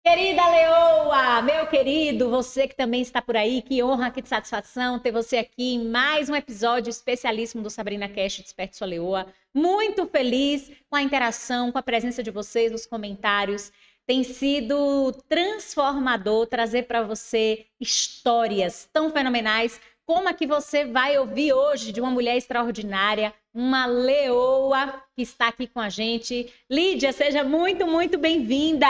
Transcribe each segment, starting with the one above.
Querida Leoa, meu querido, você que também está por aí, que honra, que satisfação ter você aqui em mais um episódio especialíssimo do Sabrina Cast Desperte Sua Leoa. Muito feliz com a interação, com a presença de vocês, os comentários. Tem sido transformador trazer para você histórias tão fenomenais como a que você vai ouvir hoje de uma mulher extraordinária, uma leoa que está aqui com a gente. Lídia, seja muito bem-vinda!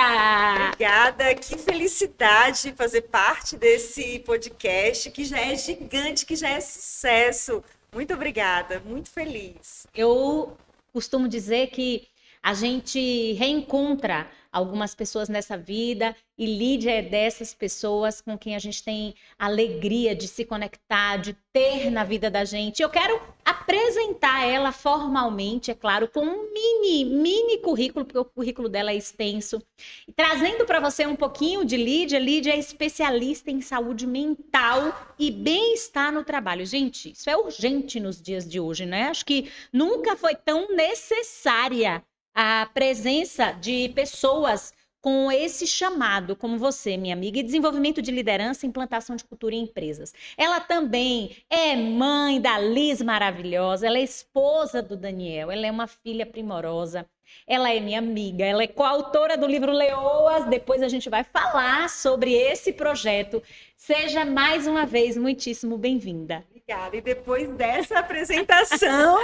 Obrigada, que felicidade fazer parte desse podcast que já é gigante, que já é sucesso. Muito obrigada, muito feliz. Eu costumo dizer que a gente reencontra algumas pessoas nessa vida e Lídia é dessas pessoas com quem a gente tem alegria de se conectar, de ter na vida da gente. Eu quero apresentar ela formalmente, é claro, com um mini currículo, porque o currículo dela é extenso. E trazendo para você um pouquinho de Lídia. Lídia é especialista em saúde mental e bem-estar no trabalho. Gente, isso é urgente nos dias de hoje, né? Acho que nunca foi tão necessária a presença de pessoas com esse chamado, como você, minha amiga, e desenvolvimento de liderança e implantação de cultura em empresas. Ela também é mãe da Liz maravilhosa, ela é esposa do Daniel, ela é uma filha primorosa, ela é minha amiga, ela é coautora do livro Leoas, depois a gente vai falar sobre esse projeto. Seja mais uma vez muitíssimo bem-vinda. Obrigada. E depois dessa apresentação...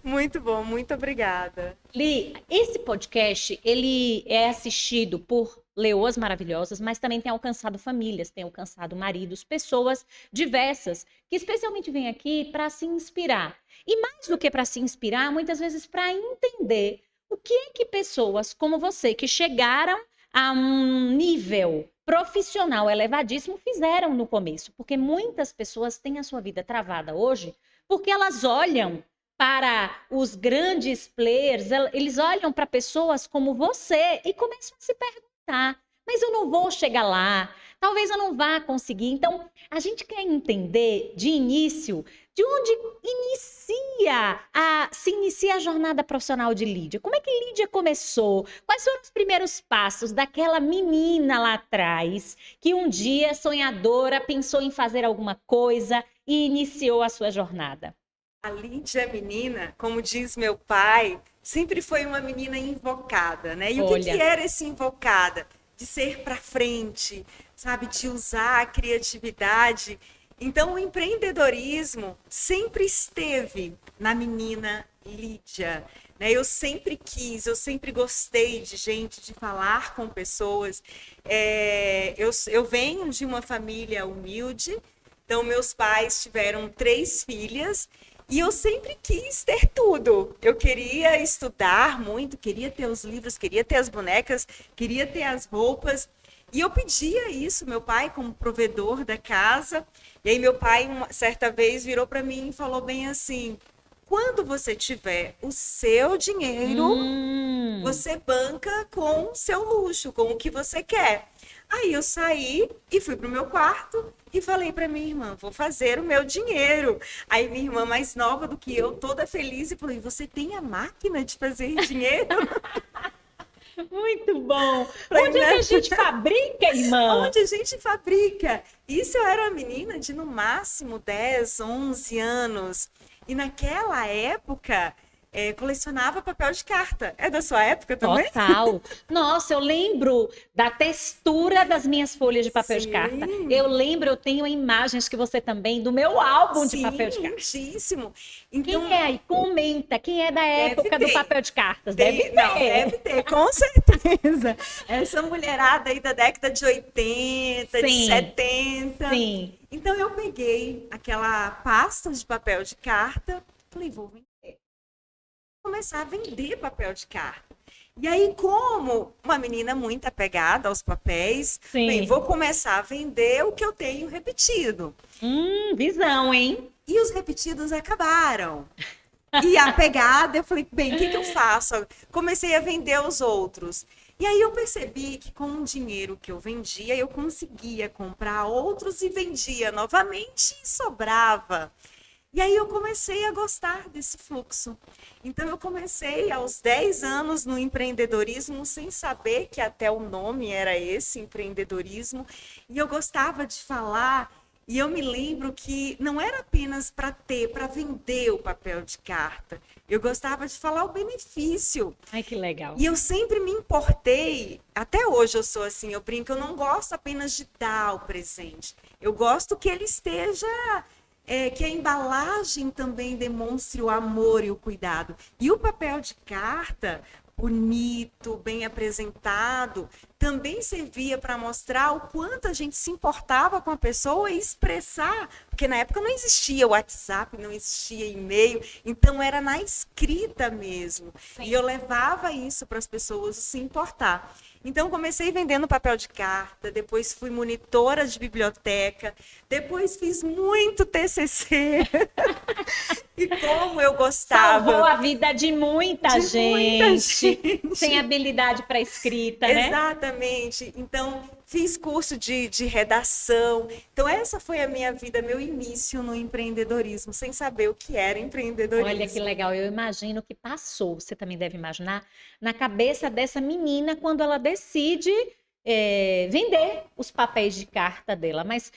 Muito bom, muito obrigada. Li, esse podcast, ele é assistido por leoas maravilhosas, mas também tem alcançado famílias, tem alcançado maridos, pessoas diversas, que especialmente vêm aqui para se inspirar. E mais do que para se inspirar, muitas vezes para entender o que é que pessoas como você, que chegaram a um nível profissional elevadíssimo, fizeram no começo. Porque muitas pessoas têm a sua vida travada hoje porque elas olham para os grandes players, eles olham para pessoas como você e começam a se perguntar, mas eu não vou chegar lá, talvez eu não vá conseguir. Então, a gente quer entender de início de onde se inicia a jornada profissional de Lídia. Como é que Lídia começou? Quais foram os primeiros passos daquela menina lá atrás que um dia, sonhadora, pensou em fazer alguma coisa e iniciou a sua jornada? A Lídia, menina, como diz meu pai, sempre foi uma menina invocada, né? E o que era esse invocada? De ser para frente, sabe? De usar a criatividade. Então, o empreendedorismo sempre esteve na menina Lídia, né? Eu sempre quis, eu sempre gostei de gente, de falar com pessoas. Eu venho de uma família humilde, então meus pais tiveram 3 filhas, e eu sempre quis ter tudo. Eu queria estudar muito, queria ter os livros, queria ter as bonecas, queria ter as roupas. E eu pedia isso, meu pai como provedor da casa. E aí meu pai, uma certa vez, virou para mim e falou bem assim: quando você tiver o seu dinheiro, você banca com o seu luxo, com o que você quer. Aí eu saí e fui pro meu quarto e falei para minha irmã: vou fazer o meu dinheiro. Aí minha irmã, mais nova do que eu, toda feliz, e falou: você tem a máquina de fazer dinheiro? Muito bom! Onde é que a gente fabrica, irmã? Onde a gente fabrica? Isso, eu era uma menina de no máximo 10, 11 anos. E naquela época... colecionava papel de carta. É da sua época também? Total. Nossa, eu lembro da textura das minhas folhas de papel de carta. Eu lembro, eu tenho imagens que você também, do meu álbum de papel de carta. Muitíssimo. Então, quem é aí? Comenta. Quem é da época do papel de cartas? Deve ter. Não, deve ter, com certeza. Essa mulherada aí da década de 80, Sim. de 70. Sim. Então, eu peguei aquela pasta de papel de carta, falei, vou vender. Começar a vender papel de carta. E aí, como uma menina muito apegada aos papéis, bem, vou começar a vender o que eu tenho repetido. Visão, hein? E os repetidos acabaram. E apegada, eu falei, bem, o que eu faço? Comecei a vender os outros. E aí eu percebi que com o dinheiro que eu vendia, eu conseguia comprar outros e vendia novamente e sobrava. E aí eu comecei a gostar desse fluxo. Então eu comecei aos 10 anos no empreendedorismo, sem saber que até o nome era esse, empreendedorismo. E eu gostava de falar, e eu me lembro que não era apenas para vender o papel de carta. Eu gostava de falar o benefício. Ai, que legal. E eu sempre me importei, até hoje eu sou assim, eu brinco, eu não gosto apenas de dar o presente. Eu gosto que ele esteja... que a embalagem também demonstre o amor e o cuidado. E o papel de carta, bonito, bem apresentado, também servia para mostrar o quanto a gente se importava com a pessoa e expressar, porque na época não existia WhatsApp, não existia e-mail, então era na escrita mesmo. Sim. E eu levava isso para as pessoas se importar. Então, comecei vendendo papel de carta, depois fui monitora de biblioteca, depois fiz muito TCC. E como eu gostava. Salvou a vida de muita gente sem habilidade para escrita, né? Exatamente. Então, fiz curso de redação. Então, essa foi a minha vida, meu início no empreendedorismo, sem saber o que era empreendedorismo. Olha que legal, eu imagino que passou, você também deve imaginar, na cabeça dessa menina quando ela decide vender os papéis de carta dela. Mas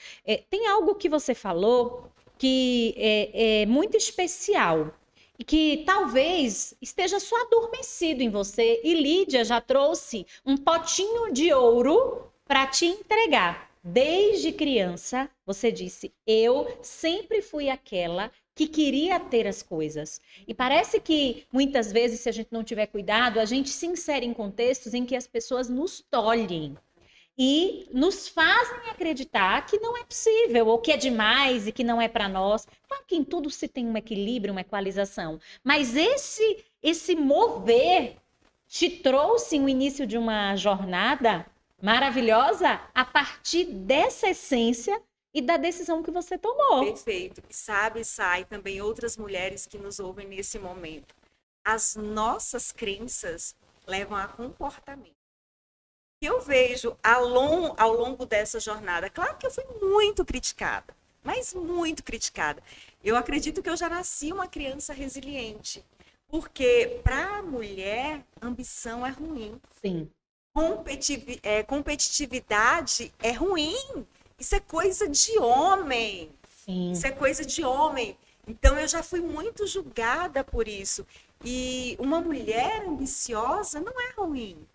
tem algo que você falou que é muito especial e que talvez esteja só adormecido em você. E Lídia já trouxe um potinho de ouro para te entregar. Desde criança, você disse, eu sempre fui aquela que queria ter as coisas. E parece que, muitas vezes, se a gente não tiver cuidado, a gente se insere em contextos em que as pessoas nos tolhem e nos fazem acreditar que não é possível, ou que é demais e que não é para nós. Claro que em tudo se tem um equilíbrio, uma equalização. Mas esse mover te trouxe o início de uma jornada maravilhosa a partir dessa essência e da decisão que você tomou. Perfeito. E sabe, Sai, também outras mulheres que nos ouvem nesse momento. As nossas crenças levam a comportamento. Eu vejo ao longo dessa jornada, claro que eu fui muito criticada, mas muito criticada. Eu acredito que eu já nasci uma criança resiliente, porque para a mulher, ambição é ruim. Sim. Competitividade é ruim. Isso é coisa de homem. Sim. Isso é coisa de homem. Então, eu já fui muito julgada por isso. E uma mulher ambiciosa não é ruim.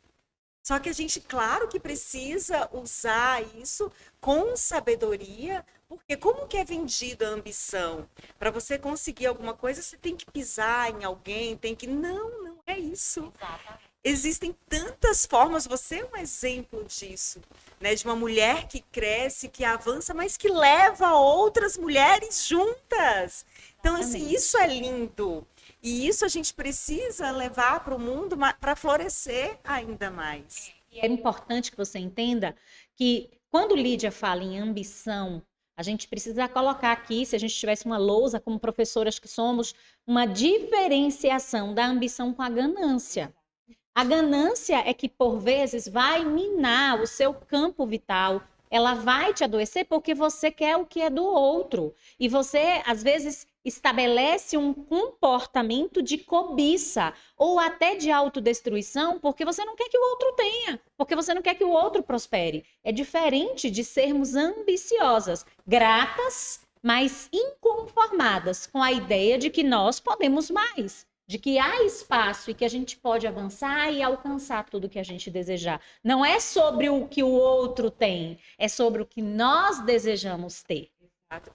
Só que a gente, claro que precisa usar isso com sabedoria, porque como que é vendida a ambição? Para você conseguir alguma coisa, você tem que pisar em alguém, tem que... Não é isso. Exatamente. Existem tantas formas, você é um exemplo disso, né? De uma mulher que cresce, que avança, mas que leva outras mulheres juntas. Então, assim, isso é lindo. E isso a gente precisa levar para o mundo para florescer ainda mais. E é importante que você entenda que quando Lídia fala em ambição, a gente precisa colocar aqui, se a gente tivesse uma lousa, como professoras que somos, uma diferenciação da ambição com a ganância. A ganância é que, por vezes, vai minar o seu campo vital. Ela vai te adoecer porque você quer o que é do outro. E você, às vezes, estabelece um comportamento de cobiça ou até de autodestruição porque você não quer que o outro tenha, porque você não quer que o outro prospere. É diferente de sermos ambiciosas, gratas, mas inconformadas com a ideia de que nós podemos mais, de que há espaço e que a gente pode avançar e alcançar tudo que a gente desejar. Não é sobre o que o outro tem, é sobre o que nós desejamos ter.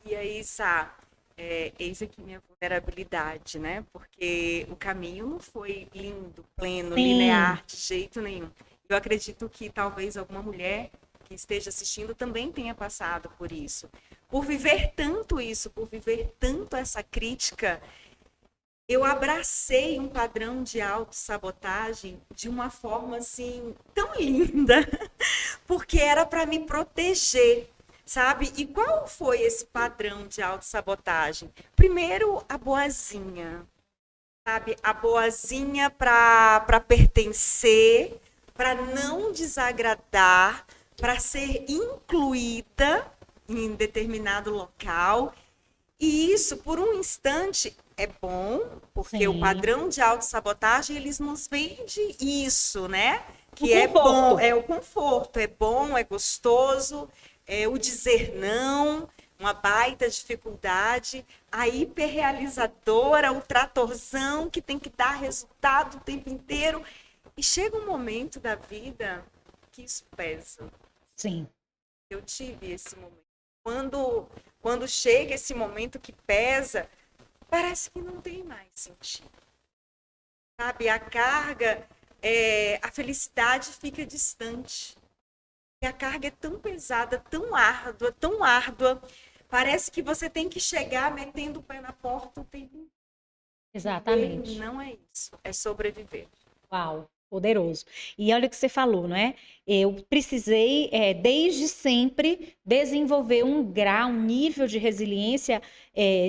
E aí, Sá, eis aqui minha vulnerabilidade, né? Porque o caminho não foi lindo, pleno, Sim. linear, de jeito nenhum. Eu acredito que talvez alguma mulher que esteja assistindo também tenha passado por isso. Por viver tanto isso, por viver tanto essa crítica, eu abracei um padrão de autossabotagem de uma forma assim tão linda, porque era para me proteger, sabe? E qual foi esse padrão de autossabotagem? Primeiro, a boazinha, sabe? A boazinha para pertencer, para não desagradar, para ser incluída em determinado local. E isso, por um instante, é bom, porque Sim. o padrão de autossabotagem, eles nos vendem isso, né? Que O é bom, conforto. é o conforto, é bom, é gostoso, é o dizer não, uma baita dificuldade, a hiperrealizadora, o tratorzão que tem que dar resultado o tempo inteiro. E chega um momento da vida que isso pesa. Sim. Eu tive esse momento. Quando chega esse momento que pesa, parece que não tem mais sentido. Sabe? A carga, a felicidade fica distante. E a carga é tão pesada, tão árdua. Parece que você tem que chegar metendo o pé na porta o tempo inteiro. Exatamente. Não é isso, é sobreviver. Uau, poderoso. E olha o que você falou, não é? Eu precisei, desde sempre, desenvolver um grau, um nível de resiliência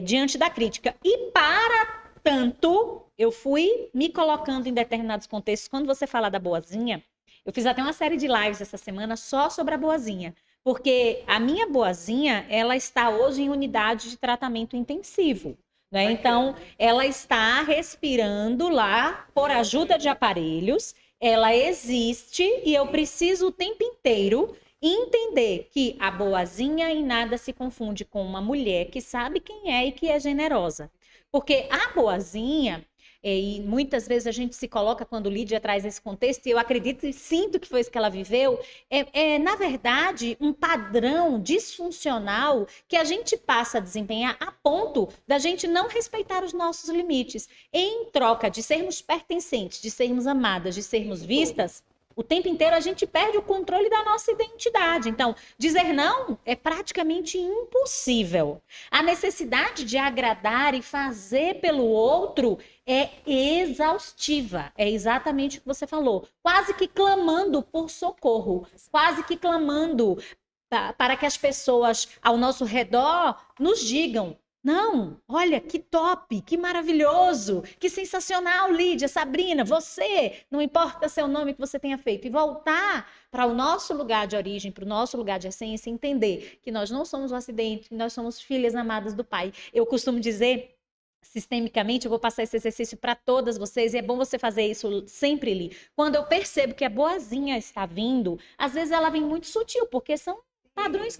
diante da crítica. E para tanto, eu fui me colocando em determinados contextos. Quando você fala da boazinha, eu fiz até uma série de lives essa semana só sobre a boazinha. Porque a minha boazinha, ela está hoje em unidade de tratamento intensivo. Né? Então, ela está respirando lá por ajuda de aparelhos, ela existe e eu preciso o tempo inteiro entender que a boazinha em nada se confunde com uma mulher que sabe quem é e que é generosa. Porque a boazinha, e muitas vezes a gente se coloca quando Lídia traz esse contexto, e eu acredito e sinto que foi isso que ela viveu, na verdade, um padrão disfuncional que a gente passa a desempenhar a ponto da gente não respeitar os nossos limites. Em troca de sermos pertencentes, de sermos amadas, de sermos vistas, o tempo inteiro a gente perde o controle da nossa identidade. Então, dizer não é praticamente impossível. A necessidade de agradar e fazer pelo outro é exaustiva. É exatamente o que você falou. Quase que clamando por socorro, quase que clamando para que as pessoas ao nosso redor nos digam: não, olha, que top, que maravilhoso, que sensacional, Lídia, Sabrina, você, não importa seu nome que você tenha feito, e voltar para o nosso lugar de origem, para o nosso lugar de essência, entender que nós não somos um acidente, que nós somos filhas amadas do Pai. Eu costumo dizer, sistemicamente, eu vou passar esse exercício para todas vocês, e é bom você fazer isso sempre, Li. Quando eu percebo que a boazinha está vindo, às vezes ela vem muito sutil, porque são padrões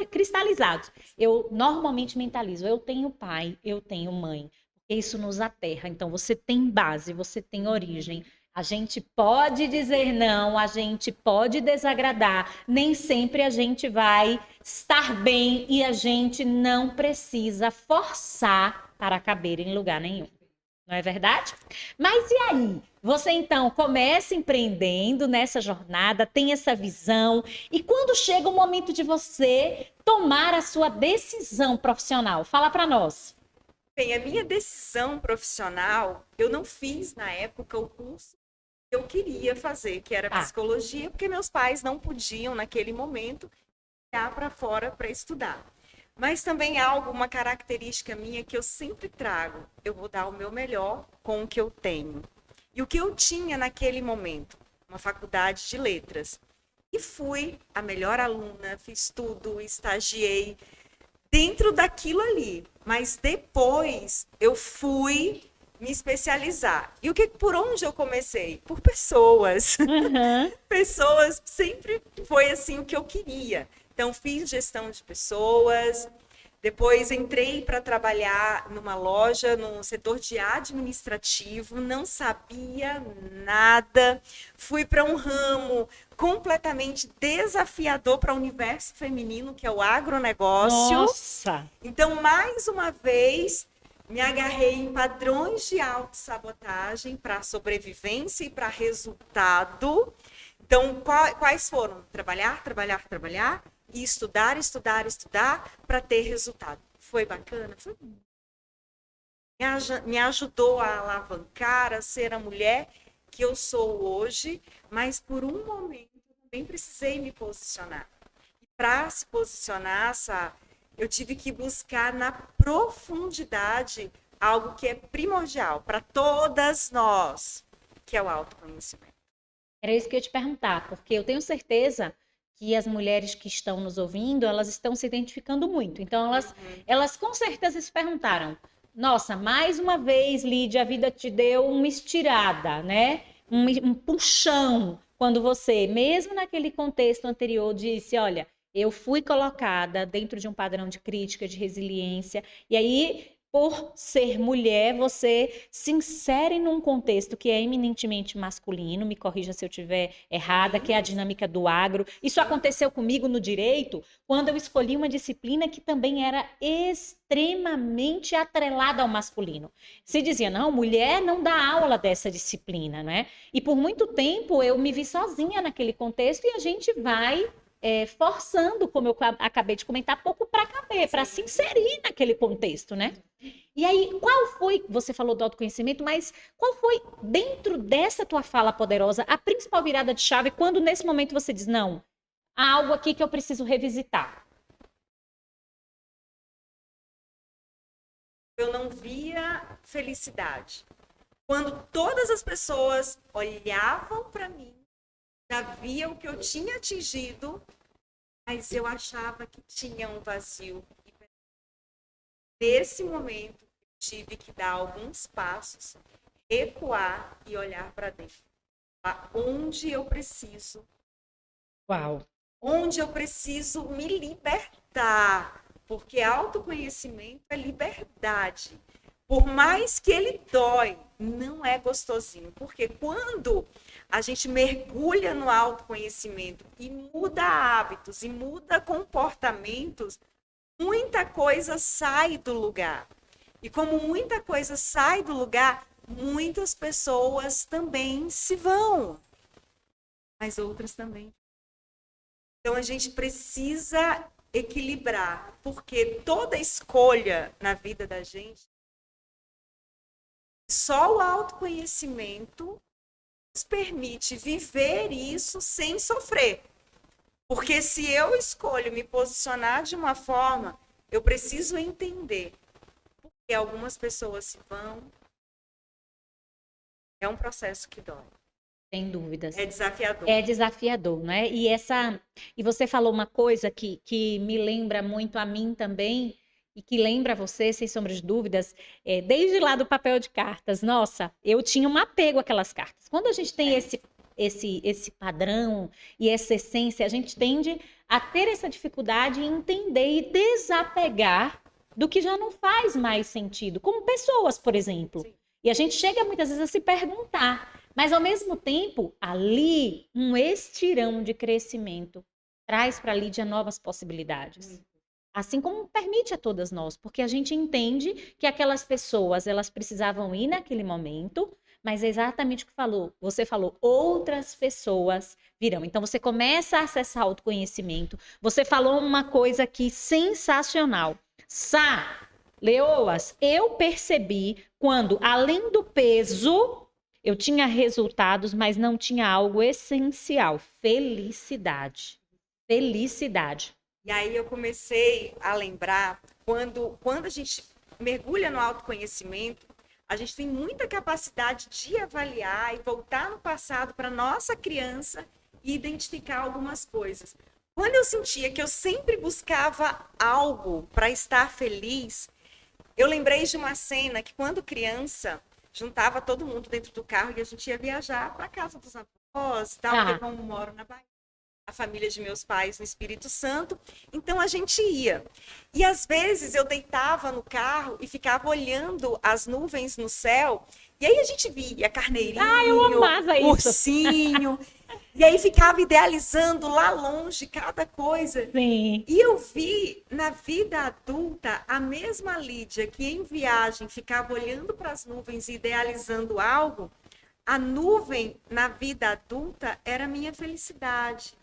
cristalizados. Eu normalmente mentalizo, eu tenho pai, eu tenho mãe. Isso nos aterra. Então, você tem base, você tem origem. A gente pode dizer não, a gente pode desagradar, nem sempre a gente vai estar bem e a gente não precisa forçar para caber em lugar nenhum. Não é verdade? Mas e aí? Você então começa empreendendo nessa jornada, tem essa visão, e quando chega o momento de você tomar a sua decisão profissional, fala para nós. Bem, a minha decisão profissional, eu não fiz na época o curso que eu queria fazer, que era psicologia, porque meus pais não podiam, naquele momento, ir para fora para estudar. Mas também há uma característica minha que eu sempre trago. Eu vou dar o meu melhor com o que eu tenho. E o que eu tinha naquele momento? Uma faculdade de letras. E fui a melhor aluna, fiz tudo, estagiei dentro daquilo ali. Mas depois eu fui me especializar. E por onde eu comecei? Por pessoas. Uhum. Pessoas sempre foi assim o que eu queria. Então, fiz gestão de pessoas, depois entrei para trabalhar numa loja, no setor de administrativo, não sabia nada, fui para um ramo completamente desafiador para o universo feminino, que é o agronegócio. Nossa! Então, mais uma vez, me agarrei em padrões de autossabotagem para sobrevivência e para resultado. Então, quais foram? Trabalhar, trabalhar, trabalhar e estudar, estudar, estudar para ter resultado. Foi bacana? Foi. Me ajudou a alavancar, a ser a mulher que eu sou hoje, mas por um momento eu também precisei me posicionar. E para se posicionar, eu tive que buscar na profundidade algo que é primordial para todas nós, que é o autoconhecimento. Era isso que eu ia te perguntar, porque eu tenho certeza que as mulheres que estão nos ouvindo, elas estão se identificando muito. Então, elas com certeza se perguntaram, nossa, mais uma vez, Lídia, a vida te deu uma estirada, né? Um puxão, quando você, mesmo naquele contexto anterior, disse, olha, eu fui colocada dentro de um padrão de crítica, de resiliência, e aí, por ser mulher, você se insere num contexto que é eminentemente masculino, me corrija se eu estiver errada, que é a dinâmica do agro. Isso aconteceu comigo no direito, quando eu escolhi uma disciplina que também era extremamente atrelada ao masculino. Se dizia, não, mulher não dá aula dessa disciplina, né? E por muito tempo eu me vi sozinha naquele contexto e a gente vai forçando, como eu acabei de comentar, pouco para caber, para se inserir naquele contexto, né? E aí, qual foi, você falou do autoconhecimento, mas qual foi, dentro dessa tua fala poderosa, a principal virada de chave quando nesse momento você diz, não, há algo aqui que eu preciso revisitar? Eu não via felicidade. Quando todas as pessoas olhavam para mim, já viam que eu tinha atingido, mas eu achava que tinha um vazio. Nesse momento, tive que dar alguns passos, recuar e olhar para dentro. Onde eu preciso. Uau! Onde eu preciso me libertar. Porque autoconhecimento é liberdade. Por mais que ele dói, não é gostosinho. Porque quando a gente mergulha no autoconhecimento e muda hábitos e muda comportamentos, muita coisa sai do lugar. E como muita coisa sai do lugar, muitas pessoas também se vão. Mas outras também. Então a gente precisa equilibrar, porque toda escolha na vida da gente, só o autoconhecimento nos permite viver isso sem sofrer. Porque se eu escolho me posicionar de uma forma, eu preciso entender porque algumas pessoas se vão. É um processo que dói. Sem dúvidas. É desafiador. É desafiador, né? E você falou uma coisa que me lembra muito a mim também, e que lembra você, sem sombra de dúvidas, desde lá do papel de cartas. Nossa, eu tinha um apego àquelas cartas. Quando a gente tem esse padrão e essa essência, a gente tende a ter essa dificuldade em entender e desapegar do que já não faz mais sentido, como pessoas, por exemplo. Sim. E a gente chega muitas vezes a se perguntar, mas ao mesmo tempo, ali, um estirão de crescimento traz para a Lídia novas possibilidades. Assim como permite a todas nós, porque a gente entende que aquelas pessoas, elas precisavam ir naquele momento, mas é exatamente o que você falou, outras pessoas virão. Então você começa a acessar autoconhecimento. Você falou uma coisa aqui sensacional. Leoas, eu percebi quando, além do peso, eu tinha resultados, mas não tinha algo essencial, felicidade. Felicidade. E aí eu comecei a lembrar, quando a gente mergulha no autoconhecimento, a gente tem muita capacidade de avaliar e voltar no passado para nossa criança e identificar algumas coisas. Quando eu sentia que eu sempre buscava algo para estar feliz, eu lembrei de uma cena que quando criança, juntava todo mundo dentro do carro e a gente ia viajar para a casa dos avós e tal, porque como moro na Bahia, a família de meus pais no Espírito Santo, então a gente ia. E às vezes eu deitava no carro e ficava olhando as nuvens no céu, e aí a gente via carneirinho, eu amava ursinho, e aí ficava idealizando lá longe cada coisa. Sim. E eu vi na vida adulta a mesma Lídia que em viagem ficava olhando para as nuvens e idealizando algo, a nuvem na vida adulta era minha felicidade.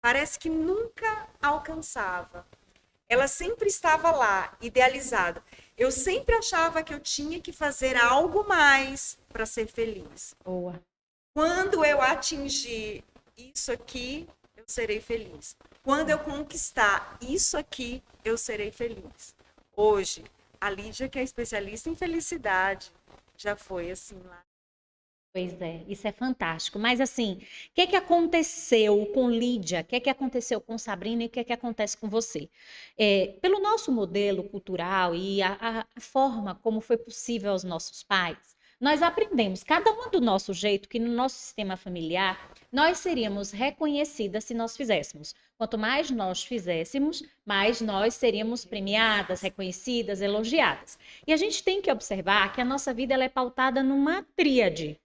Parece que nunca alcançava. Ela sempre estava lá, idealizada. Eu sempre achava que eu tinha que fazer algo mais para ser feliz. Boa. Quando eu atingir isso aqui, eu serei feliz. Quando eu conquistar isso aqui, eu serei feliz. Hoje, a Lídia, que é especialista em felicidade, já foi assim lá. Pois é, isso é fantástico. Mas assim, o que que aconteceu com Lídia? O que que aconteceu com Sabrina e o que que acontece com você? Pelo nosso modelo cultural e a forma como foi possível aos nossos pais, nós aprendemos, cada uma do nosso jeito, que no nosso sistema familiar nós seríamos reconhecidas se nós fizéssemos. Quanto mais nós fizéssemos, mais nós seríamos premiadas, reconhecidas, elogiadas. E a gente tem que observar que a nossa vida ela é pautada numa tríade: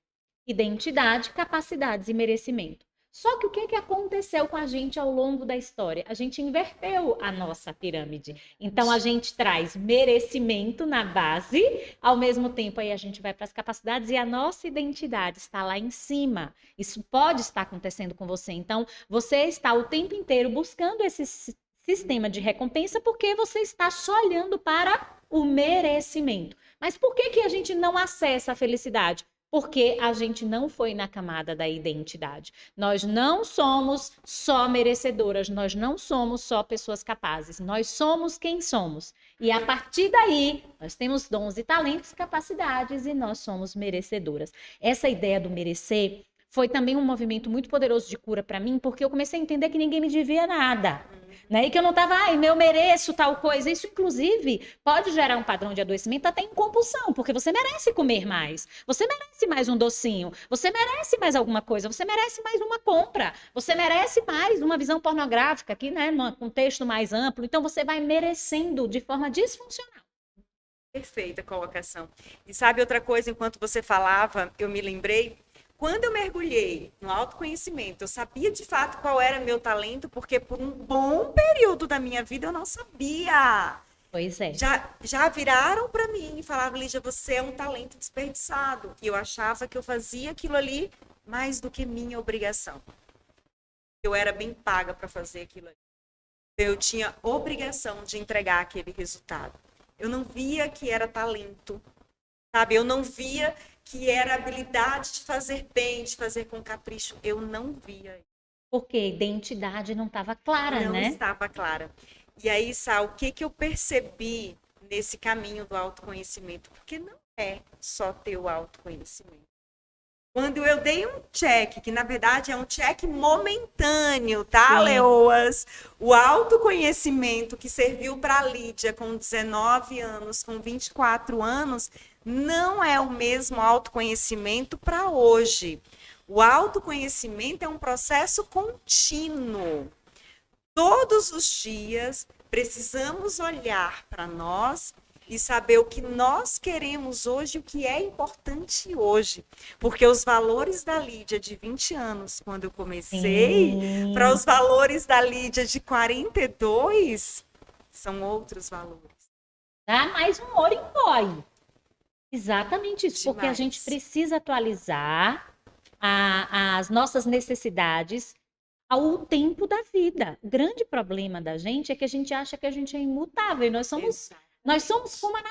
identidade, capacidades e merecimento. Só que o que aconteceu com a gente ao longo da história? A gente inverteu a nossa pirâmide. Então a gente traz merecimento na base, ao mesmo tempo aí a gente vai para as capacidades e a nossa identidade está lá em cima. Isso pode estar acontecendo com você. Então você está o tempo inteiro buscando esse sistema de recompensa porque você está só olhando para o merecimento. Mas por que a gente não acessa a felicidade? Porque a gente não foi na camada da identidade. Nós não somos só merecedoras, nós não somos só pessoas capazes, nós somos quem somos. E a partir daí, nós temos dons e talentos, capacidades e nós somos merecedoras. Essa ideia do merecer foi também um movimento muito poderoso de cura para mim, porque eu comecei a entender que ninguém me devia nada. Né? E que eu não estava, eu mereço tal coisa. Isso, inclusive, pode gerar um padrão de adoecimento até em compulsão, porque você merece comer mais, você merece mais um docinho, você merece mais alguma coisa, você merece mais uma compra, você merece mais uma visão pornográfica aqui, né, num contexto mais amplo. Então, você vai merecendo de forma disfuncional. Perfeita colocação. E sabe outra coisa, enquanto você falava, eu me lembrei. Quando eu mergulhei no autoconhecimento, eu sabia de fato qual era meu talento, porque por um bom período da minha vida eu não sabia. Pois é. Já viraram para mim e falavam: Lígia, você é um talento desperdiçado. E eu achava que eu fazia aquilo ali mais do que minha obrigação. Eu era bem paga para fazer aquilo ali. Eu tinha obrigação de entregar aquele resultado. Eu não via que era talento, sabe? Eu não via que era habilidade de fazer bem, de fazer com capricho. Eu não via. Porque a identidade não estava clara, não né? Não estava clara. E aí, Sá, o que eu percebi nesse caminho do autoconhecimento? Porque não é só ter o autoconhecimento. Quando eu dei um check, que na verdade é um check momentâneo, tá, Sim. Leoas? O autoconhecimento que serviu para a Lídia com 19 anos, com 24 anos, não é o mesmo autoconhecimento para hoje. O autoconhecimento é um processo contínuo. Todos os dias precisamos olhar para nós e saber o que nós queremos hoje, o que é importante hoje. Porque os valores da Lídia de 20 anos, quando eu comecei, para os valores da Lídia de 42, são outros valores. Dá mais um ouro em pó. Exatamente isso, porque a gente precisa atualizar as nossas necessidades ao tempo da vida. O grande problema da gente é que a gente acha que a gente é imutável. E nós somos como a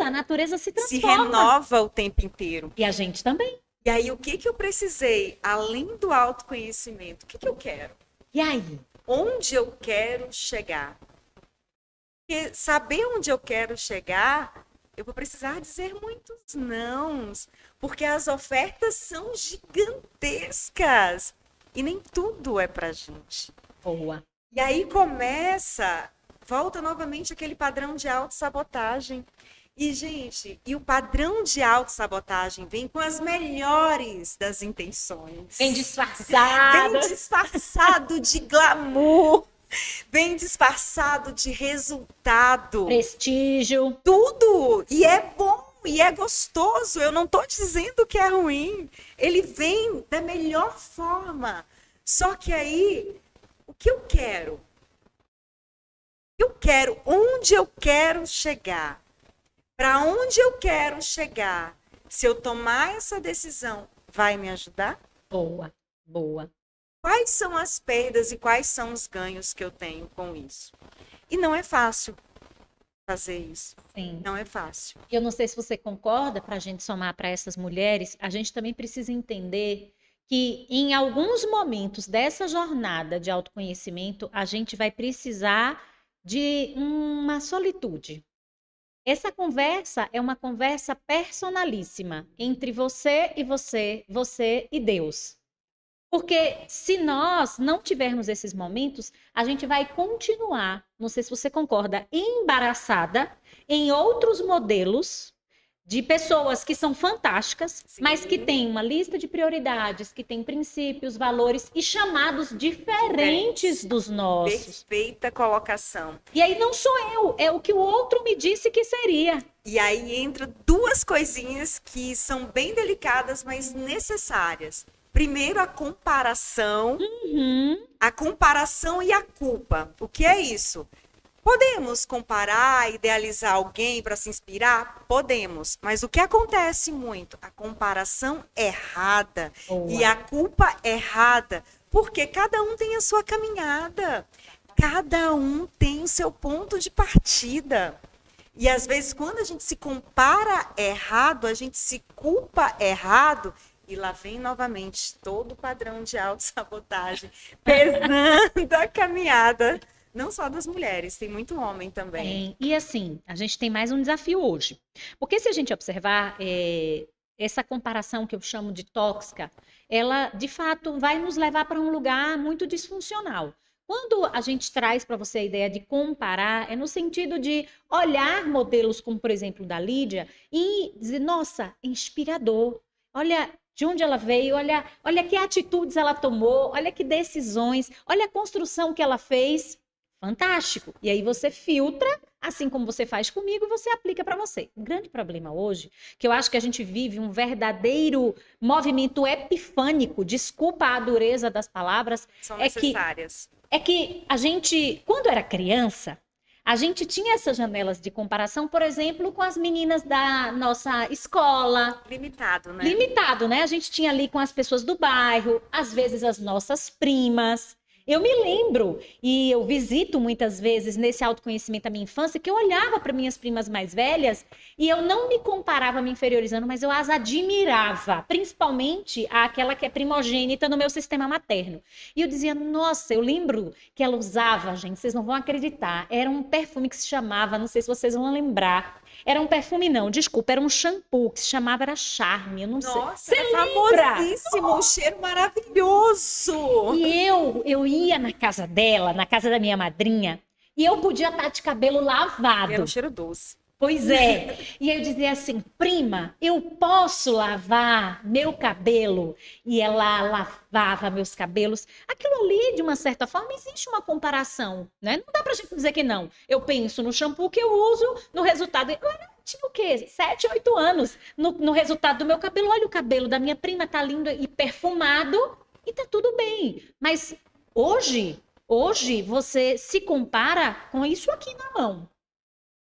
natureza se transforma. Se renova o tempo inteiro. E a gente também. E aí, o que eu precisei, além do autoconhecimento, o que eu quero? E aí? Onde eu quero chegar? Porque saber onde eu quero chegar, eu vou precisar dizer muitos nãos, porque as ofertas são gigantescas e nem tudo é pra gente. Boa. E aí volta novamente aquele padrão de autossabotagem. E, gente, o padrão de autossabotagem vem com as melhores das intenções. Vem disfarçado. Vem disfarçado de glamour. Vem disfarçado de resultado. Prestígio. Tudo. E é bom, e é gostoso. Eu não estou dizendo que é ruim. Ele vem da melhor forma. Só que aí, o que eu quero? Onde eu quero chegar? Para onde eu quero chegar? Se eu tomar essa decisão, vai me ajudar? Boa, boa. Quais são as perdas e quais são os ganhos que eu tenho com isso? E não é fácil fazer isso. Sim. Não é fácil. Eu não sei se você concorda, para a gente somar para essas mulheres, a gente também precisa entender que em alguns momentos dessa jornada de autoconhecimento, a gente vai precisar de uma solitude. Essa conversa é uma conversa personalíssima entre você e você e Deus. Porque se nós não tivermos esses momentos, a gente vai continuar, não sei se você concorda, embaraçada em outros modelos de pessoas que são fantásticas, Sim. Mas que têm uma lista de prioridades, que têm princípios, valores e chamados diferentes dos nossos. Perfeita colocação. E aí não sou eu, é o que o outro me disse que seria. E aí entra duas coisinhas que são bem delicadas, mas necessárias. Primeiro, a comparação. A comparação e a culpa. O que é isso? Podemos comparar, idealizar alguém para se inspirar? Podemos. Mas o que acontece muito? A comparação errada e a culpa errada. Porque cada um tem a sua caminhada. Cada um tem o seu ponto de partida. E às vezes, quando a gente se compara errado, a gente se culpa errado, e lá vem novamente todo o padrão de autossabotagem pesando a caminhada. Não só das mulheres, tem muito homem também. E assim, a gente tem mais um desafio hoje. Porque se a gente observar essa comparação que eu chamo de tóxica, ela, de fato, vai nos levar para um lugar muito disfuncional. Quando a gente traz para você a ideia de comparar, é no sentido de olhar modelos como, por exemplo, da Lídia e dizer, nossa, inspirador. Olha de onde ela veio, olha que atitudes ela tomou, olha que decisões, olha a construção que ela fez. Fantástico. E aí você filtra, assim como você faz comigo, você aplica para você. O grande problema hoje, que eu acho que a gente vive um verdadeiro movimento epifânico, desculpa a dureza das palavras, são necessárias. É que a gente, quando era criança, a gente tinha essas janelas de comparação, por exemplo, com as meninas da nossa escola. Limitado, né? Limitado, né? A gente tinha ali com as pessoas do bairro, às vezes as nossas primas. Eu me lembro, e eu visito muitas vezes nesse autoconhecimento da minha infância, que eu olhava para minhas primas mais velhas e eu não me comparava me inferiorizando, mas eu as admirava, principalmente aquela que é primogênita no meu sistema materno. E eu dizia, nossa, eu lembro que ela usava, gente, vocês não vão acreditar, era um perfume que se chamava, não sei se vocês vão lembrar, era um perfume não, desculpa, era um shampoo que se chamava era Charme, eu não sei. Nossa, é famosíssimo, um cheiro maravilhoso. E eu ia na casa dela, na casa da minha madrinha, e eu podia estar de cabelo lavado. Era um cheiro doce. Pois é. E eu dizia assim, prima, eu posso lavar meu cabelo? E ela lavava meus cabelos. Aquilo ali, de uma certa forma, existe uma comparação, né? Não dá pra gente dizer que não. Eu penso no shampoo que eu uso, no resultado... Eu tinha o quê? 7, 8 anos. No resultado do meu cabelo, olha o cabelo da minha prima, tá lindo e perfumado, e tá tudo bem. Mas hoje você se compara com isso aqui na mão.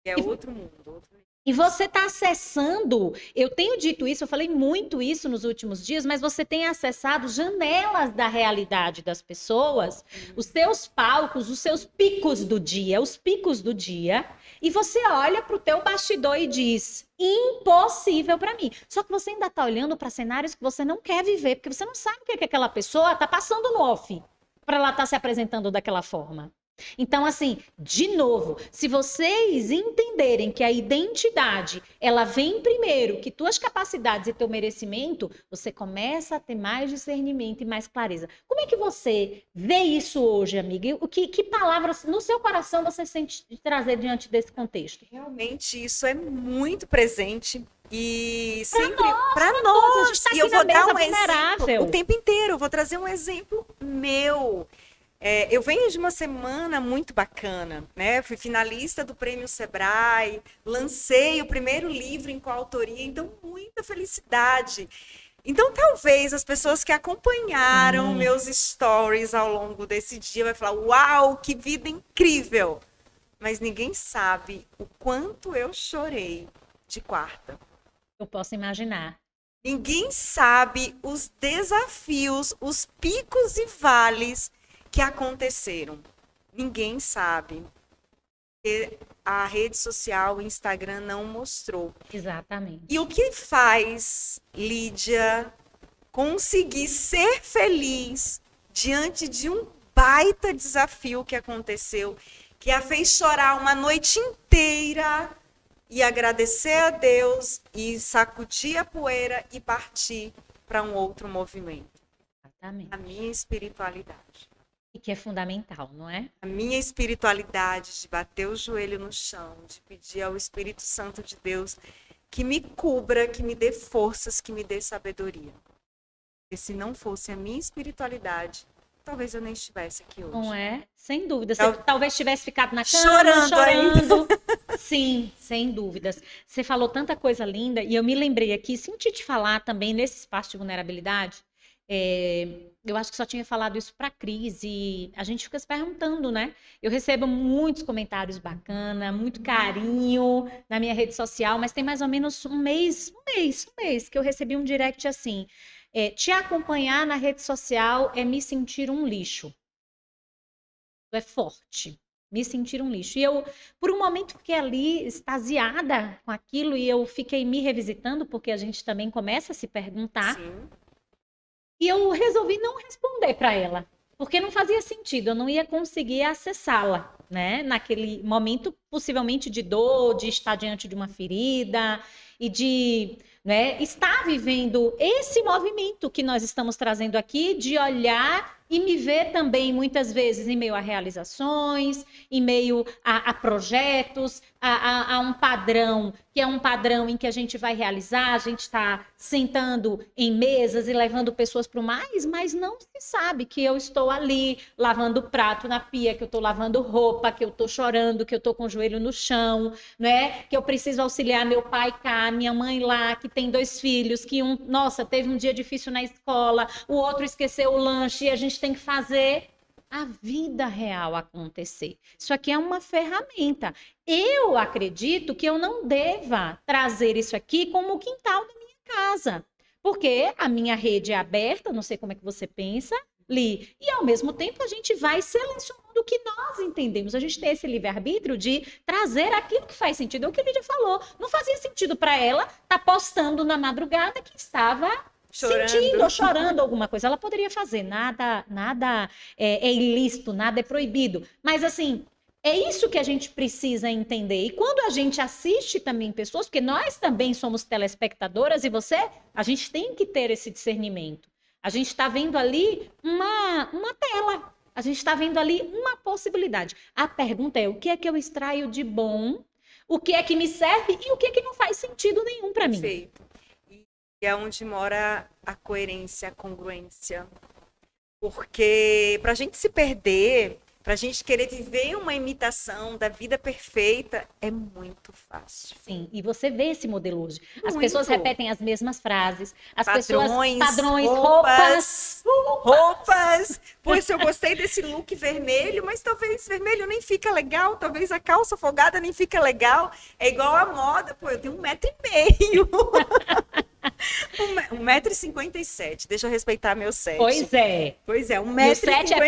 É outro mundo. E você está acessando, eu tenho dito isso, eu falei muito isso nos últimos dias, mas você tem acessado janelas da realidade das pessoas, os seus palcos, os seus picos do dia, e você olha para o teu bastidor e diz, impossível para mim. Só que você ainda está olhando para cenários que você não quer viver, porque você não sabe o que aquela pessoa está passando no off, para ela estar se apresentando daquela forma. Então, assim, de novo, se vocês entenderem que a identidade, ela vem primeiro, que tuas capacidades e teu merecimento, você começa a ter mais discernimento e mais clareza. Como é que você vê isso hoje, amiga? Que palavras no seu coração você sente de trazer diante desse contexto? Realmente, isso é muito presente. E sempre para nós. A gente tá e eu vou dar um vulnerável. exemplo o tempo inteiro. Eu vou trazer um exemplo meu. Eu venho de uma semana muito bacana, né? Fui finalista do Prêmio Sebrae, lancei o primeiro livro em coautoria, então muita felicidade. Então talvez as pessoas que acompanharam meus stories ao longo desse dia vai falar, uau, que vida incrível! Mas ninguém sabe o quanto eu chorei de quarta. Eu posso imaginar. Ninguém sabe os desafios, os picos e vales que aconteceram. Ninguém sabe. A rede social, o Instagram não mostrou. Exatamente. E o que faz Lídia conseguir ser feliz diante de um baita desafio que aconteceu, que a fez chorar uma noite inteira e agradecer a Deus e sacudir a poeira e partir para um outro movimento. Exatamente. A minha espiritualidade. E que é fundamental, não é? A minha espiritualidade de bater o joelho no chão, de pedir ao Espírito Santo de Deus que me cubra, que me dê forças, que me dê sabedoria. Porque se não fosse a minha espiritualidade, talvez eu nem estivesse aqui hoje. Não é? Sem dúvida. Você talvez tivesse ficado na cama, Chorando chorando. Sim, sem dúvidas. Você falou tanta coisa linda e eu me lembrei aqui, senti te falar também nesse espaço de vulnerabilidade. Eu acho que só tinha falado isso para a Cris e a gente fica se perguntando, né? Eu recebo muitos comentários bacana, muito carinho na minha rede social, mas tem mais ou menos um mês que eu recebi um direct assim. Te acompanhar na rede social é me sentir um lixo. É forte. Me sentir um lixo. E eu, por um momento, fiquei ali extasiada com aquilo e eu fiquei me revisitando, porque a gente também começa a se perguntar. Sim. E eu resolvi não responder para ela, porque não fazia sentido, eu não ia conseguir acessá-la, né? Naquele momento, possivelmente de dor, de estar diante de uma ferida e de, né, estar vivendo esse movimento que nós estamos trazendo aqui, de olhar e me ver também, muitas vezes, em meio a realizações, em meio a projetos, a um padrão, que é um padrão em que a gente vai realizar, a gente está sentando em mesas e levando pessoas para o mais, mas não se sabe que eu estou ali lavando prato na pia, que eu estou lavando roupa, que eu estou chorando, que eu estou com o joelho no chão, né? Que eu preciso auxiliar meu pai cá, minha mãe lá, que tem 2 filhos, que nossa, teve um dia difícil na escola, o outro esqueceu o lanche e a gente tem que fazer a vida real acontecer. Isso aqui é uma ferramenta. Eu acredito que eu não deva trazer isso aqui como o quintal da minha casa, porque a minha rede é aberta, não sei como é que você pensa, Li, e ao mesmo tempo a gente vai selecionando o que nós entendemos. A gente tem esse livre-arbítrio de trazer aquilo que faz sentido. É o que a Lídia falou. Não fazia sentido para ela estar postando na madrugada que estava sentindo ou chorando alguma coisa. Ela poderia fazer, nada é ilícito, nada é proibido. Mas assim, é isso que a gente precisa entender. E quando a gente assiste também pessoas, porque nós também somos telespectadoras e a gente tem que ter esse discernimento. A gente está vendo ali uma tela. A gente está vendo ali uma possibilidade. A pergunta é, o que é que eu extraio de bom? O que é que me serve e o que é que não faz sentido nenhum para mim? Perfeito. E é onde mora a coerência, a congruência. Porque para a gente se perder, para a gente querer viver uma imitação da vida perfeita, é muito fácil. Sim, e você vê esse modelo hoje. As pessoas repetem as mesmas frases, padrões, roupas. Pois eu gostei desse look vermelho, mas talvez vermelho nem fica legal, talvez a calça folgada nem fica legal. É igual a moda, pô, eu tenho 1,5 m. 1,57 m. Deixa eu respeitar meu 7. Pois é. 1,57 m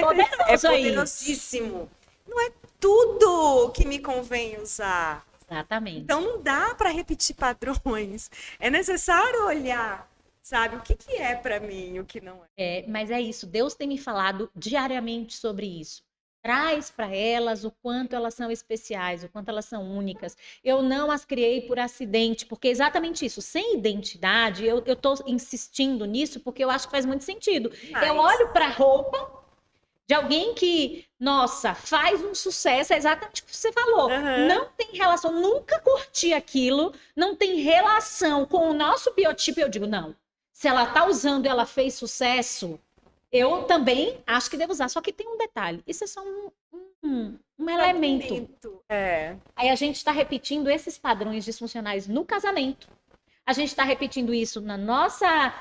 é poderosíssimo. Não é tudo que me convém usar. Exatamente. Então não dá para repetir padrões. É necessário olhar, sabe, o que é para mim, o que não é. Mas é isso. Deus tem me falado diariamente sobre isso. Traz para elas o quanto elas são especiais, o quanto elas são únicas. Eu não as criei por acidente, porque é exatamente isso. Sem identidade, eu estou insistindo nisso porque eu acho que faz muito sentido. Eu olho para a roupa de alguém que, nossa, faz um sucesso, é exatamente o que você falou. Não tem relação, nunca curti aquilo, não tem relação com o nosso biotipo. Eu digo, não, se ela está usando e ela fez sucesso, eu também acho que devo usar. Só que tem um detalhe, isso é só um elemento. Aí a gente está repetindo esses padrões disfuncionais no casamento. A gente está repetindo isso na nossa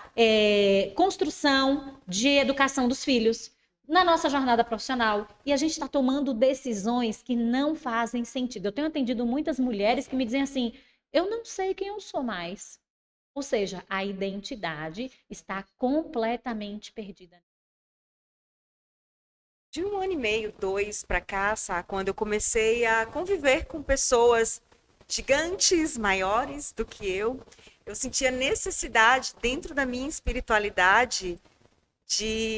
construção de educação dos filhos, na nossa jornada profissional, e a gente está tomando decisões que não fazem sentido. Eu tenho atendido muitas mulheres que me dizem assim, eu não sei quem eu sou mais. Ou seja, a identidade está completamente perdida. De 1 ano e meio, 2 para cá, quando eu comecei a conviver com pessoas gigantes, maiores do que eu sentia necessidade dentro da minha espiritualidade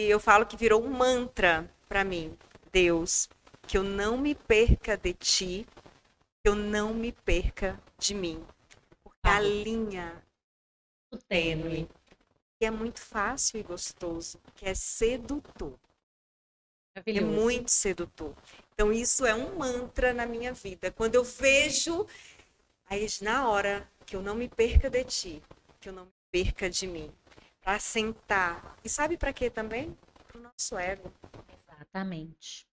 eu falo que virou um mantra para mim, Deus, que eu não me perca de ti, que eu não me perca de mim. Porque a linha tênue, que é muito fácil e gostoso, que é sedutor. É muito sedutor. Então, isso é um mantra na minha vida. Quando eu vejo, aí na hora que eu não me perca de ti, que eu não me perca de mim, para sentar. E sabe para quê também? Para o nosso ego. Exatamente.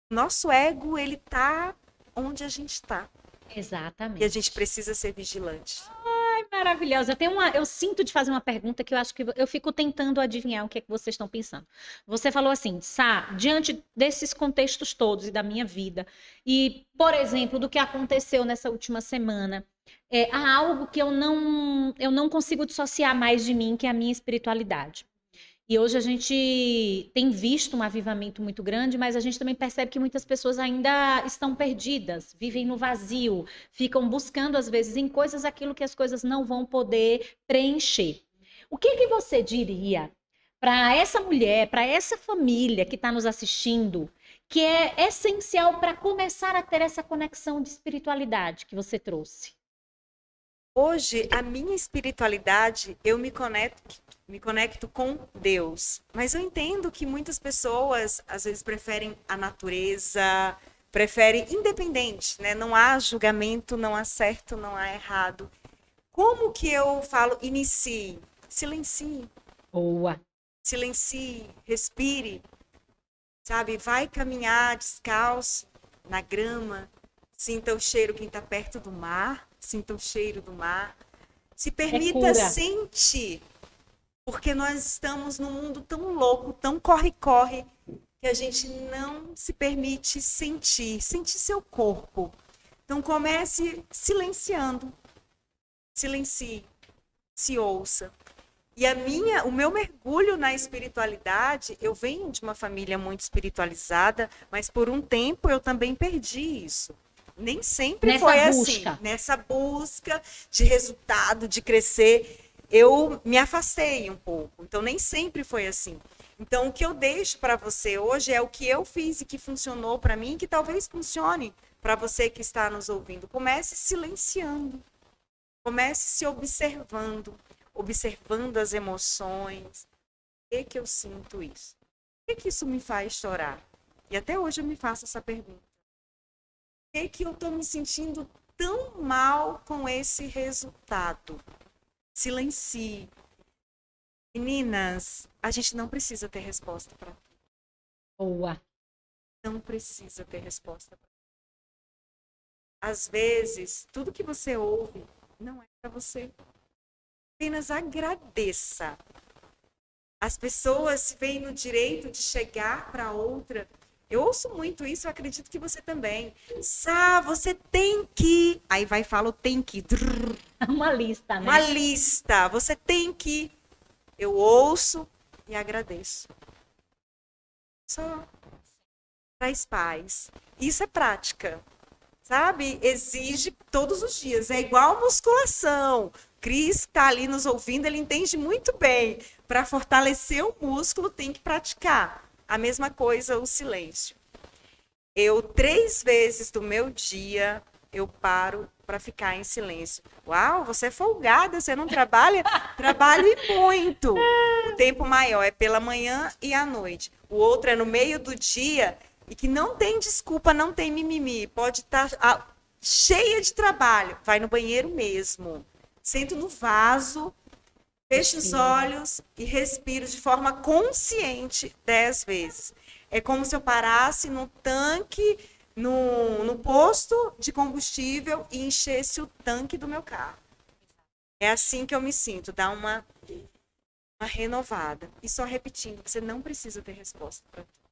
Nosso ego, ele tá onde a gente está. Exatamente. E a gente precisa ser vigilante. Ai, maravilhosa. Eu sinto de fazer uma pergunta que eu acho que eu fico tentando adivinhar o que é que vocês estão pensando. Você falou assim, Sá, diante desses contextos todos e da minha vida, e, por exemplo, do que aconteceu nessa última semana, há algo que eu não consigo dissociar mais de mim, que é a minha espiritualidade. E hoje a gente tem visto um avivamento muito grande, mas a gente também percebe que muitas pessoas ainda estão perdidas, vivem no vazio, ficam buscando, às vezes, em coisas aquilo que as coisas não vão poder preencher. O que você diria para essa mulher, para essa família que está nos assistindo, que é essencial para começar a ter essa conexão de espiritualidade que você trouxe? Hoje, a minha espiritualidade, eu me conecto com Deus. Mas eu entendo que muitas pessoas, às vezes, preferem a natureza, preferem independente, né? Não há julgamento, não há certo, não há errado. Como que eu falo? Inicie, silencie. Boa. Silencie, respire, sabe? Vai caminhar descalço na grama, sinta o cheiro quem está perto do mar. Sinta o cheiro do mar. Se permita sentir. Porque nós estamos num mundo tão louco, tão corre-corre, que a gente não se permite sentir seu corpo. Então comece silenciando. Silencie. Se ouça. E o meu mergulho na espiritualidade, eu venho de uma família muito espiritualizada, mas por um tempo eu também perdi isso. Nem sempre foi assim. Nessa busca de resultado, de crescer, eu me afastei um pouco. Então, nem sempre foi assim. Então, o que eu deixo para você hoje é o que eu fiz e que funcionou para mim, que talvez funcione para você que está nos ouvindo. Comece silenciando. Comece se observando. Observando as emoções. Por que eu sinto isso? Por que isso me faz chorar? E até hoje eu me faço essa pergunta. Por que eu estou me sentindo tão mal com esse resultado? Silencie. Meninas, a gente não precisa ter resposta para tudo. Boa. Não precisa ter resposta para tudo. Às vezes, tudo que você ouve não é para você. Apenas agradeça. As pessoas veem no direito de chegar para outra. Eu ouço muito isso, eu acredito que você também. Sá, você tem que... Aí vai e fala o tem que. Uma lista, né? Uma lista. Você tem que... Eu ouço e agradeço. Só traz paz. Isso é prática. Sabe? Exige todos os dias. É igual musculação. Cris está ali nos ouvindo, ele entende muito bem. Para fortalecer o músculo, tem que praticar. A mesma coisa, o silêncio. 3 vezes do meu dia, eu paro para ficar em silêncio. Uau, você é folgada, você não trabalha? Trabalhe muito. O tempo maior é pela manhã e à noite. O outro é no meio do dia e que não tem desculpa, não tem mimimi. Pode estar cheia de trabalho. Vai no banheiro mesmo. Sento no vaso, fecho os olhos e respiro de forma consciente 10 vezes. É como se eu parasse no tanque, no posto de combustível e enchesse o tanque do meu carro. É assim que eu me sinto, dá uma renovada. E só repetindo, você não precisa ter resposta para tudo.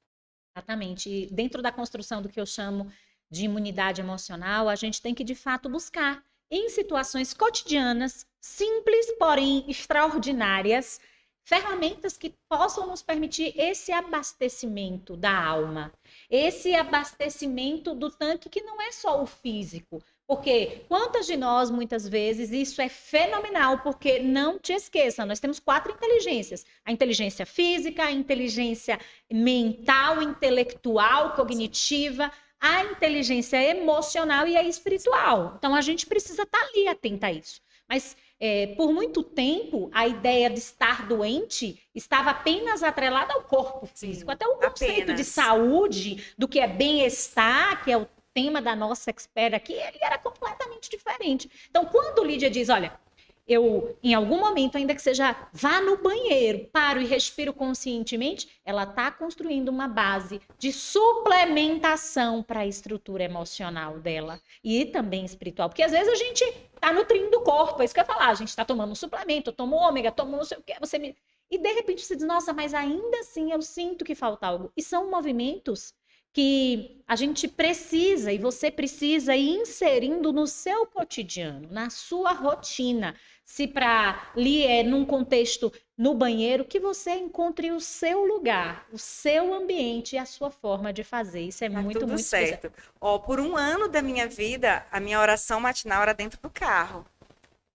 Exatamente. E dentro da construção do que eu chamo de imunidade emocional, a gente tem que, de fato, buscar em situações cotidianas, simples, porém extraordinárias, ferramentas que possam nos permitir esse abastecimento da alma, esse abastecimento do tanque que não é só o físico. Porque quantas de nós, muitas vezes, isso é fenomenal, porque não te esqueça, nós temos 4 inteligências. A inteligência física, a inteligência mental, intelectual, cognitiva, a inteligência emocional e a espiritual. Então, a gente precisa estar ali atenta a isso. Mas, por muito tempo, a ideia de estar doente estava apenas atrelada ao corpo físico. Sim, até o conceito de saúde, do que é bem-estar, que é o tema da nossa expert aqui, ele era completamente diferente. Então, quando Lídia diz, olha, eu, em algum momento, ainda que seja, vá no banheiro, paro e respiro conscientemente, ela está construindo uma base de suplementação para a estrutura emocional dela e também espiritual. Porque às vezes a gente está nutrindo o corpo, é isso que eu ia falar, a gente está tomando um suplemento, eu tomo ômega, tomo não sei o que, e de repente você diz, nossa, mas ainda assim eu sinto que falta algo. E são movimentos que a gente precisa e você precisa ir inserindo no seu cotidiano, na sua rotina. Se para ali é num contexto no banheiro, que você encontre o seu lugar, o seu ambiente e a sua forma de fazer. Isso é muito, tudo muito certo. Especial. Por um ano da minha vida, a minha oração matinal era dentro do carro.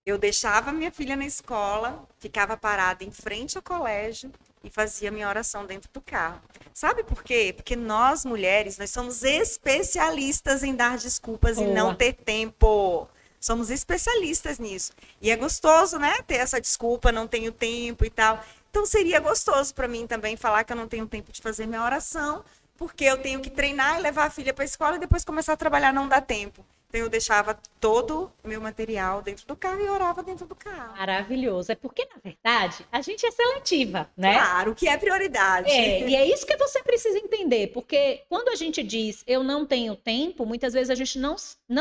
Eu deixava minha filha na escola, ficava parada em frente ao colégio e fazia minha oração dentro do carro. Sabe por quê? Porque nós, mulheres, nós somos especialistas em dar desculpas e não ter tempo. Somos especialistas nisso. E é gostoso, né? Ter essa desculpa, não tenho tempo e tal. Então seria gostoso para mim também falar que eu não tenho tempo de fazer minha oração, porque eu tenho que treinar e levar a filha para a escola e depois começar a trabalhar, não dá tempo. Então eu deixava todo o meu material dentro do carro e orava dentro do carro. Maravilhoso. É porque, na verdade, a gente é seletiva, né? Claro, que é prioridade. E é isso que você precisa entender, porque quando a gente diz eu não tenho tempo, muitas vezes a gente não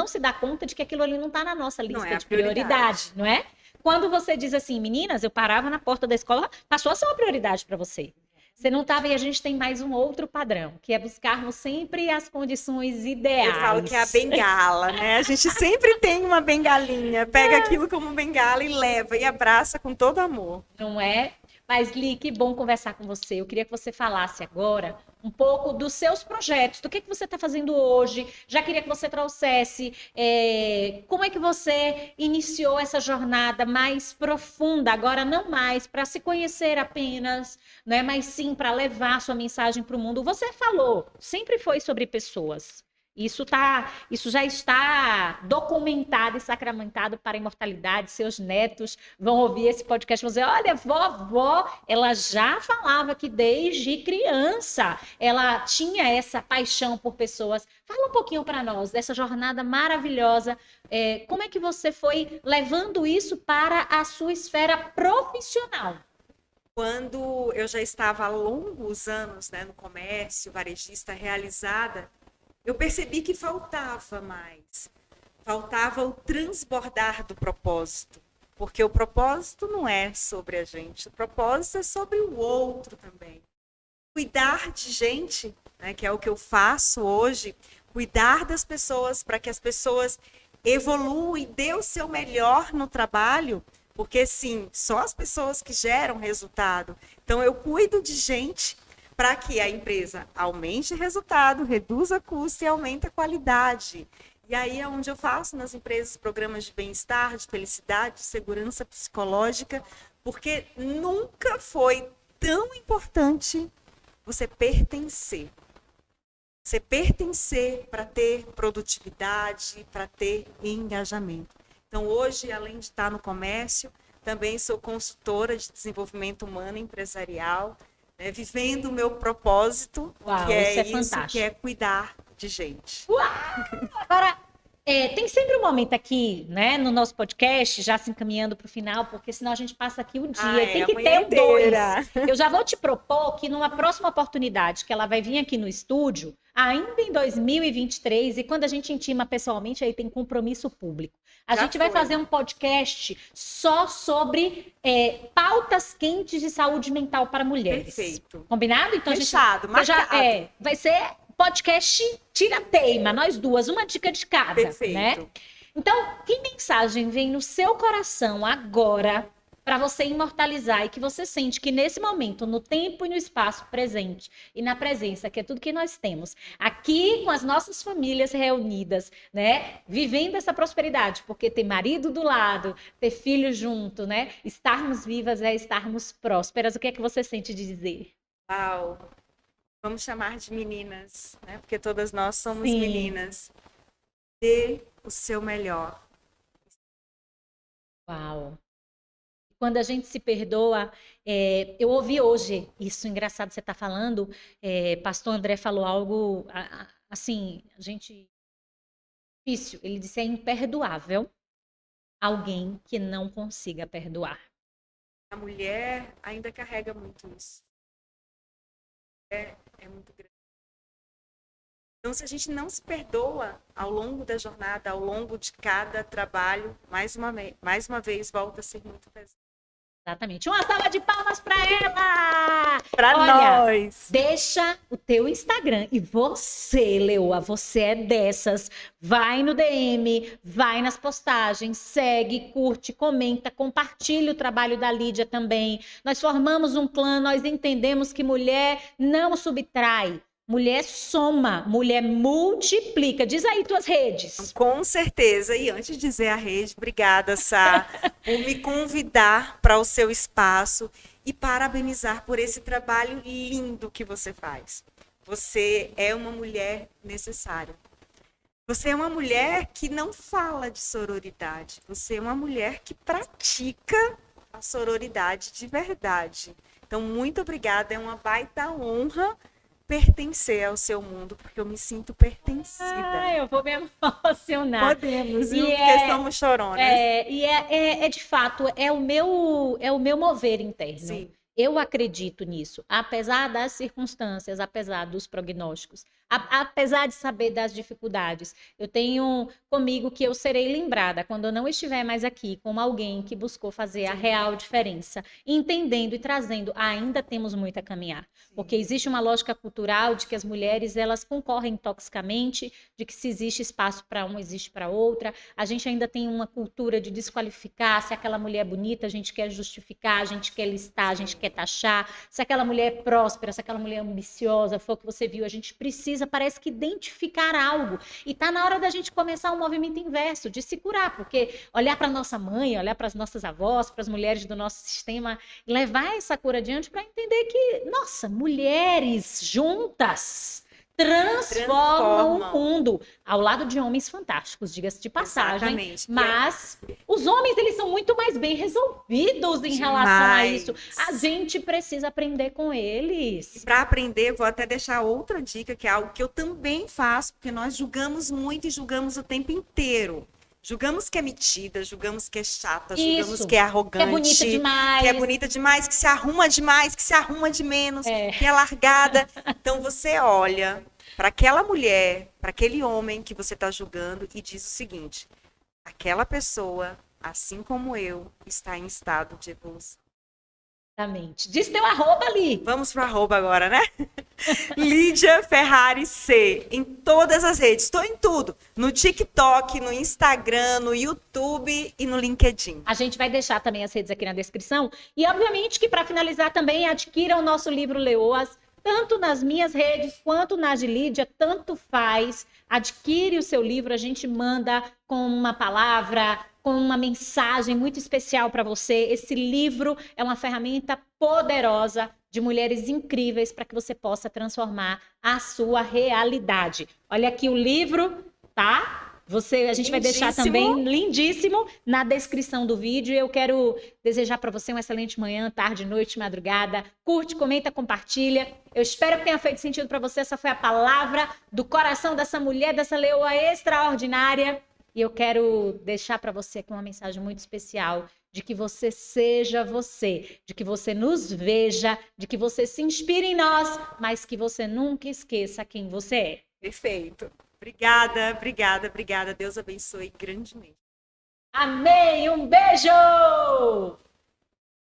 se dá conta de que aquilo ali não está na nossa lista de prioridade, não é? Quando você diz assim, meninas, eu parava na porta da escola, passou a ser uma prioridade para você. Você não estava, e a gente tem mais um outro padrão, que é buscarmos sempre as condições ideais. Eu falo que é a bengala, né? A gente sempre tem uma bengalinha, pega aquilo como bengala e leva e abraça com todo amor. Não é? Mas, Li, que bom conversar com você. Eu queria que você falasse agora um pouco dos seus projetos, do que você está fazendo hoje. Já queria que você trouxesse como é que você iniciou essa jornada mais profunda, agora não mais para se conhecer apenas, né, mas sim para levar sua mensagem para o mundo. Você falou, sempre foi sobre pessoas. Isso já está documentado e sacramentado para a imortalidade. Seus netos vão ouvir esse podcast e vão dizer, olha, vovó, ela já falava que desde criança ela tinha essa paixão por pessoas. Fala um pouquinho para nós dessa jornada maravilhosa. Como é que você foi levando isso para a sua esfera profissional? Quando eu já estava há longos anos, né, no comércio, varejista realizada, eu percebi que faltava mais. Faltava o transbordar do propósito. Porque o propósito não é sobre a gente. O propósito é sobre o outro também. Cuidar de gente, né, que é o que eu faço hoje. Cuidar das pessoas para que as pessoas evoluam e dê o seu melhor no trabalho. Porque, sim, só as pessoas que geram resultado. Então, eu cuido de gente para que a empresa aumente resultado, reduza custo e aumente a qualidade. E aí é onde eu faço nas empresas programas de bem-estar, de felicidade, de segurança psicológica, porque nunca foi tão importante você pertencer. Você pertencer para ter produtividade, para ter engajamento. Então, hoje, além de estar no comércio, também sou consultora de desenvolvimento humano empresarial, né, vivendo o meu propósito, Uau, que é isso, isso, que é cuidar de gente. Uau! Agora, tem sempre um momento aqui, né, no nosso podcast, já se encaminhando para o final, porque senão a gente passa aqui o dia. Tem que ter dois. Eu já vou te propor que numa próxima oportunidade, que ela vai vir aqui no estúdio, ainda em 2023, e quando a gente intima pessoalmente, aí tem compromisso público. A gente vai fazer um podcast só sobre pautas quentes de saúde mental para mulheres. Perfeito. Combinado? Então, fechado, marcado. Vai ser podcast tira-teima, nós duas, uma dica de cada. Perfeito. Né? Então, que mensagem vem no seu coração agora para você imortalizar e que você sente que nesse momento, no tempo e no espaço presente e na presença, que é tudo que nós temos, aqui com as nossas famílias reunidas, né, vivendo essa prosperidade, porque ter marido do lado, ter filho junto, né, estarmos vivas é estarmos prósperas. O que é que você sente de dizer? Uau! vamos chamar de meninas, né? Porque todas nós somos Sim. meninas. Dê o seu melhor. Uau! Quando a gente se perdoa, eu ouvi hoje, isso engraçado você está falando, pastor André falou algo, assim, a gente, difícil, ele disse, é imperdoável alguém que não consiga perdoar. A mulher ainda carrega muito isso. É muito grande. Então, se a gente não se perdoa ao longo da jornada, ao longo de cada trabalho, mais uma vez volta a ser muito pesado. Exatamente. Uma salva de palmas para ela! Para nós! Deixa o teu Instagram. E você, Leoa, você é dessas. Vai no DM, vai nas postagens, segue, curte, comenta, compartilha o trabalho da Lídia também. Nós formamos um clã, nós entendemos que mulher não subtrai. Mulher soma, mulher multiplica. Diz aí tuas redes. Com certeza. E antes de dizer a rede, obrigada, Sá, por me convidar para o seu espaço e parabenizar por esse trabalho lindo que você faz. Você é uma mulher necessária. Você é uma mulher que não fala de sororidade. Você é uma mulher que pratica a sororidade de verdade. Então, muito obrigada. É uma baita honra pertencer ao seu mundo, porque eu me sinto pertencida. Eu vou me emocionar. Podemos, viu? Porque somos choronas. De fato, é o meu mover interno. Sim. Eu acredito nisso, apesar das circunstâncias, apesar dos prognósticos, apesar de saber das dificuldades. Eu tenho comigo que eu serei lembrada quando eu não estiver mais aqui como alguém que buscou fazer a real diferença, entendendo e trazendo. Ainda temos muito a caminhar, porque existe uma lógica cultural de que as mulheres elas concorrem toxicamente, de que se existe espaço para um, existe para outra. A gente ainda tem uma cultura de desqualificar. Se aquela mulher é bonita, a gente quer justificar, a gente quer listar, a gente quer taxar. Se aquela mulher é próspera, se aquela mulher é ambiciosa, foi o que você viu, a gente precisa, parece que identificar algo. E tá na hora da gente começar um movimento inverso, de se curar, porque olhar para nossa mãe, olhar para as nossas avós, para as mulheres do nosso sistema, levar essa cura adiante para entender que, nossa, mulheres juntas transformam o mundo, ao lado de homens fantásticos, diga-se de passagem. Exatamente. Mas os homens, eles são muito mais bem resolvidos em relação a isso. A gente precisa aprender com eles. Para aprender, vou até deixar outra dica, que é algo que eu também faço, porque nós julgamos muito e julgamos o tempo inteiro. Julgamos que é metida, julgamos que é chata, julgamos que é arrogante. Que é bonita demais. Que é bonita demais, que se arruma demais, que se arruma de menos, que é largada. Então você olha para aquela mulher, para aquele homem que você está julgando e diz o seguinte: aquela pessoa, assim como eu, está em estado de evolução. Exatamente. Diz teu arroba ali. Vamos pro arroba agora, né? Lídia Ferrari C. Em todas as redes. Estou em tudo. No TikTok, no Instagram, no YouTube e no LinkedIn. A gente vai deixar também as redes aqui na descrição. E, obviamente, que para finalizar também, adquira o nosso livro Leoas, tanto nas minhas redes quanto nas de Lídia, tanto faz. Adquire o seu livro, a gente manda com uma palavra, com uma mensagem muito especial para você. Esse livro é uma ferramenta poderosa de mulheres incríveis para que você possa transformar a sua realidade. Olha aqui o livro, tá? A gente vai deixar também lindíssimo na descrição do vídeo. Eu quero desejar para você uma excelente manhã, tarde, noite, madrugada. Curte, comenta, compartilha. Eu espero que tenha feito sentido para você. Essa foi a palavra do coração dessa mulher, dessa leoa extraordinária. E eu quero deixar para você aqui uma mensagem muito especial de que você seja você, de que você nos veja, de que você se inspire em nós, mas que você nunca esqueça quem você é. Perfeito. Obrigada, obrigada, obrigada. Deus abençoe grandemente. Amém! Um beijo!